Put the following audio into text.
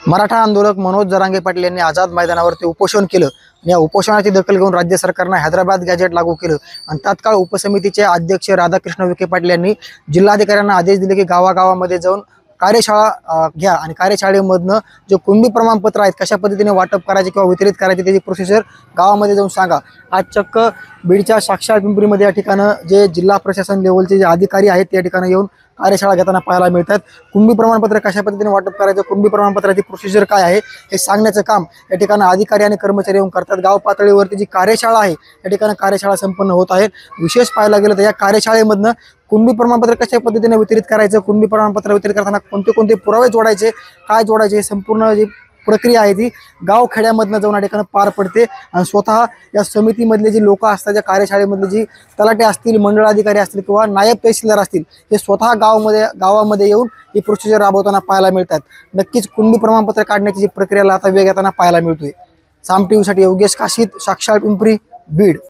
मराठा आंदोलक मनोज जरांगे पाटील यांनी आझाद मैदानावरती उपोषण केलं आणि या उपोषणाची दखल घेऊन राज्य सरकारने हैदराबाद गॅजेट लागू केलं आणि तात्काळ उपसमितीचे अध्यक्ष राधाकृष्ण विखे पाटील यांनी जिल्हाधिकाऱ्यांना आदेश दिले की गावागावामध्ये जाऊन कार्यशाळा घ्या आणि कार्यशाळेमधनं जे कुणबी प्रमाणपत्र आहेत कशा पद्धतीने वाटप करायचे किंवा वितरित करायचे त्याची प्रोसिजर गावामध्ये जाऊन सांगा। आज चक्क बीडच्या साक्षात पिंपरीमध्ये या ठिकाणं जे जिल्हा प्रशासन लेवलचे जे अधिकारी आहेत त्या ठिकाणी येऊन कार्यशाळा घेताना पाहायला मिळतात। कुणबी प्रमाणपत्र कशा पद्धतीने वाटप करायचं, कुणबी प्रमाणपत्राची प्रोसिजर काय आहे हे सांगण्याचं काम या ठिकाणी अधिकारी आणि कर्मचारी येऊन करतात। गाव पातळीवरती जी कार्यशाळा आहे या ठिकाणी कार्यशाळा संपन्न होत आहे। विशेष पाहायला गेलं तर या कार्यशाळेमधनं कुणबी प्रमाणपत्र कशा पद्धतीने वितरित करायचं, कुणबी प्रमाणपत्र वितरित करताना कोणते कोणते पुरावे जोडायचे, काय जोडायचे, संपूर्ण जी प्रक्रिया आहे ती गाव खेड्यामधनं जाऊन या ठिकाणी पार पडते आणि स्वतः या समितीमधले जे लोक असतात, या कार्यशाळेमधले जी तलाटे असतील, मंडळ अधिकारी असतील किंवा नायब तहसीलदार असतील, हे स्वतः गावामध्ये येऊन ही प्रोसिजर राबवताना पाहायला मिळतात। नक्कीच कुणबी प्रमाणपत्र काढण्याची जी प्रक्रियाला आता वेग येताना पाहायला मिळतोय। साम टीव्हीसाठी योगेश काशीद, साक्षात पिंपरी, बीड।